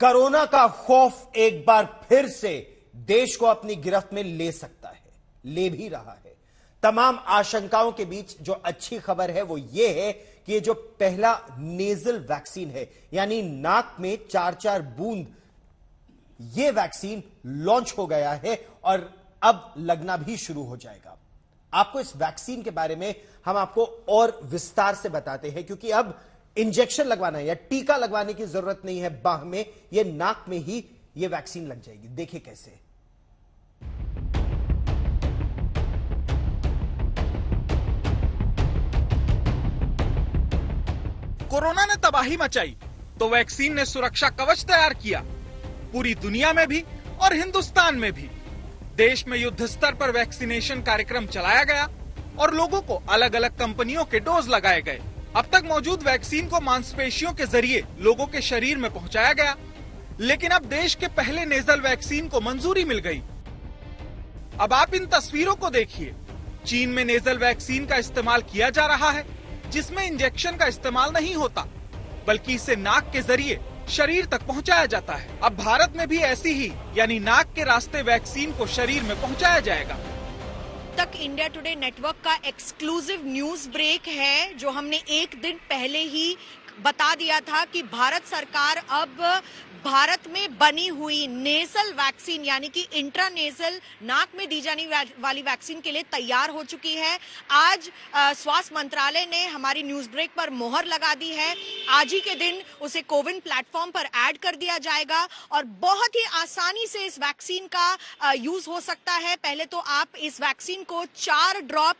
Corona का खौफ एक बार फिर से देश को अपनी गिरफ्त में ले सकता है, ले भी रहा है। तमाम आशंकाओं के बीच जो अच्छी खबर है वो ये है कि ये जो पहला नेजल वैक्सीन है, यानी नाक में 4-4 बूंद, ये वैक्सीन लॉन्च हो गया है और अब लगना भी शुरू हो जाएगा। आपको इस वैक्सीन के बारे में हम आपको और विस्तार से बताते हैं, क्योंकि अब इंजेक्शन लगवाना या टीका लगवाने की जरूरत नहीं है बाह में, ये नाक में ही ये वैक्सीन लग जाएगी। देखिए कैसे। कोरोना ने तबाही मचाई तो वैक्सीन ने सुरक्षा कवच तैयार किया। पूरी दुनिया में भी और हिंदुस्तान में भी देश में युद्ध स्तर पर वैक्सीनेशन कार्यक्रम चलाया गया और लोगों को अलग अलग कंपनियों के डोज लगाए गए। अब तक मौजूद वैक्सीन को मांसपेशियों के जरिए लोगों के शरीर में पहुंचाया गया, लेकिन अब देश के पहले नेजल वैक्सीन को मंजूरी मिल गई। अब आप इन तस्वीरों को देखिए। चीन में नेजल वैक्सीन का इस्तेमाल किया जा रहा है, जिसमें इंजेक्शन का इस्तेमाल नहीं होता, बल्कि इसे नाक के जरिए शरीर तक पहुंचाया जाता है। अब भारत में भी ऐसी ही यानी नाक के रास्ते वैक्सीन को शरीर में पहुंचाया जाएगा। तक इंडिया टुडे नेटवर्क का एक्सक्लूसिव न्यूज ब्रेक है, जो हमने एक दिन पहले ही बता दिया था कि भारत सरकार अब भारत में बनी हुई नेजल वैक्सीन यानी कि इंट्रानेजल नाक में दी जाने वाली वैक्सीन के लिए तैयार हो चुकी है। आज स्वास्थ्य मंत्रालय ने हमारी न्यूज ब्रेक पर मोहर लगा दी है। आज ही के दिन उसे कोविन प्लेटफॉर्म पर ऐड कर दिया जाएगा और बहुत ही आसानी से इस वैक्सीन का यूज हो सकता है। पहले तो आप इस वैक्सीन को 4 ड्रॉप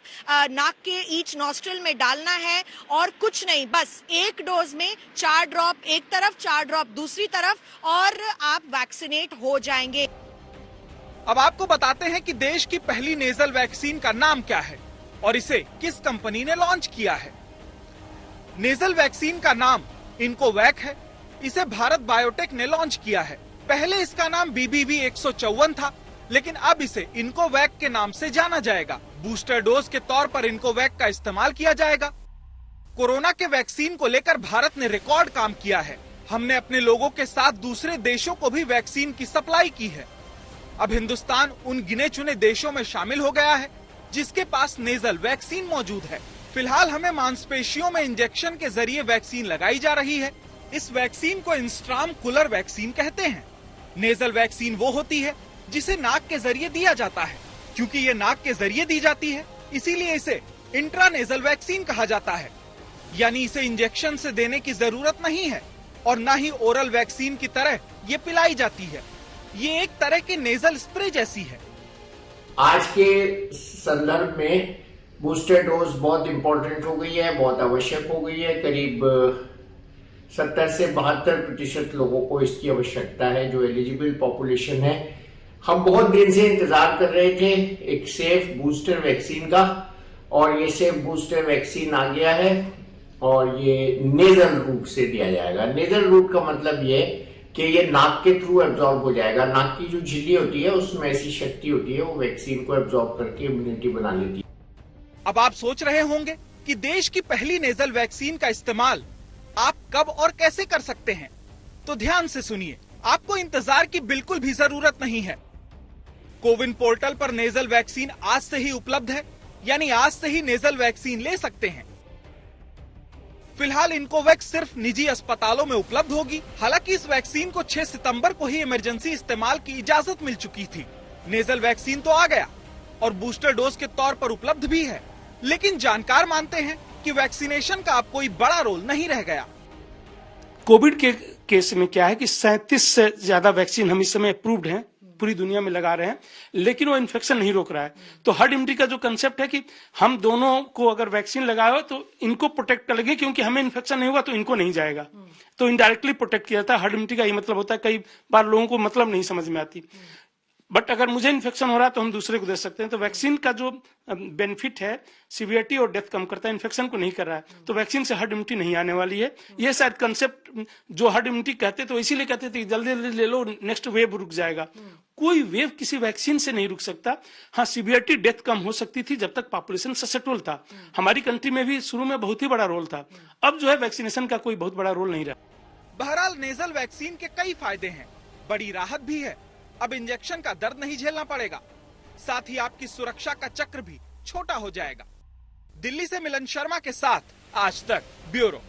नाक के ईच नॉस्ट्रिल में डालना है और कुछ नहीं, बस एक डोज में 4 ड्रॉप एक तरफ, 4 ड्रॉप दूसरी तरफ और आप वैक्सीनेट हो जाएंगे। अब आपको बताते हैं कि देश की पहली नेजल वैक्सीन का नाम क्या है और इसे किस कंपनी ने लॉन्च किया है। नेजल वैक्सीन का नाम इनकोवैक है। इसे भारत बायोटेक ने लॉन्च किया है। पहले इसका नाम BBV-154 था, लेकिन अब इसे इनकोवैक के नाम से जाना जाएगा। बूस्टर डोज के तौर पर इनकोवैक का इस्तेमाल किया जाएगा। कोरोना के वैक्सीन को लेकर भारत ने रिकॉर्ड काम किया है। हमने अपने लोगों के साथ दूसरे देशों को भी वैक्सीन की सप्लाई की है। अब हिंदुस्तान उन गिने चुने देशों में शामिल हो गया है जिसके पास नेजल वैक्सीन मौजूद है। फिलहाल हमें मांसपेशियों में इंजेक्शन के जरिए वैक्सीन लगाई जा रही है। इस वैक्सीन को इंस्ट्रामकुलर वैक्सीन कहते हैं। नेजल वैक्सीन वो होती है जिसे नाक के जरिए दिया जाता है। क्योंकि ये नाक के जरिए दी जाती है, इसीलिए इसे इंट्रानेजल वैक्सीन कहा जाता है। यानी इसे इंजेक्शन से देने की जरूरत नहीं है और न ही ओरल वैक्सीन की तरह ये पिलाई जाती है। ये एक तरह की नेजल स्प्रे जैसी है। आज के संदर्भ में बूस्टर डोज बहुत इंपॉर्टेंट हो गई है, बहुत आवश्यक हो गई है। करीब 70 से 72% लोगों को इसकी आवश्यकता है, जो एलिजिबल पॉपुलेशन है। हम बहुत दिन से इंतजार कर रहे थे एक सेफ बूस्टर वैक्सीन का, और ये सेफ बूस्टर वैक्सीन आ गया है और ये नेजल रूट से दिया जाएगा। नेजल रूट का मतलब ये कि ये नाक के थ्रू एब्जॉर्ब हो जाएगा। नाक की जो झिल्ली होती है उसमें ऐसी शक्ति होती है, वो वैक्सीन को एब्जॉर्ब करके इम्यूनिटी बना लेती है। अब आप सोच रहे होंगे कि देश की पहली नेजल वैक्सीन का इस्तेमाल आप कब और कैसे कर सकते हैं, तो ध्यान से सुनिए। आपको इंतजार की बिल्कुल भी जरूरत नहीं है। कोविन पोर्टल पर नेजल वैक्सीन आज से ही उपलब्ध है, यानी आज से ही नेजल वैक्सीन ले सकते हैं। फिलहाल इनकोवैक सिर्फ निजी अस्पतालों में उपलब्ध होगी। हालांकि इस वैक्सीन को 6 सितंबर को ही इमरजेंसी इस्तेमाल की इजाजत मिल चुकी थी। नेजल वैक्सीन तो आ गया और बूस्टर डोज के तौर पर उपलब्ध भी है, लेकिन जानकार मानते हैं कि वैक्सीनेशन का अब कोई बड़ा रोल नहीं रह गया। कोविड के केस में क्या है कि 37 से ज्यादा वैक्सीन हम इस समय अप्रूव्ड हैं, पूरी दुनिया में लगा रहे हैं, लेकिन वो इन्फेक्शन नहीं रोक रहा है। तो हर्ड इम्यूनिटी का जो कंसेप्ट है कि हम दोनों को अगर वैक्सीन लगाया हो तो इनको प्रोटेक्ट कर लेंगे, क्योंकि हमें इन्फेक्शन नहीं होगा तो इनको नहीं जाएगा। तो इनडायरेक्टली प्रोटेक्ट किया जाता है। हर्ड इम्यूनिटी का ये मतलब होता है, कई बार लोगों को मतलब नहीं समझ में आती, बट अगर मुझे इन्फेक्शन हो रहा है तो हम दूसरे को दे सकते हैं। तो वैक्सीन का जो बेनिफिट है, सीवियरिटी और डेथ कम करता है, इन्फेक्शन को नहीं कर रहा है। तो वैक्सीन से हर्ड इम्यूनिटी नहीं आने वाली है। ये शायद कंसेप्ट जो हर्ड इम्यूनिटी कहते तो इसीलिए कहते थे जल्दी जल्दी ले लो, नेक्स्ट वेव रुक जाएगा। कोई वेव किसी वैक्सीन से नहीं रुक सकता। हाँ, सीवियरिटी डेथ कम हो सकती थी जब तक पॉपुलेशन ससेप्टेबल था। हमारी कंट्री में भी शुरू में बहुत ही बड़ा रोल था। अब जो है वैक्सीनेशन का कोई बहुत बड़ा रोल नहीं रहा। बहरहाल नेजल वैक्सीन के कई फायदे हैं, बड़ी राहत भी है। अब इंजेक्शन का दर्द नहीं झेलना पड़ेगा, साथ ही आपकी सुरक्षा का चक्र भी छोटा हो जाएगा। दिल्ली से मिलन शर्मा के साथ आज तक ब्यूरो।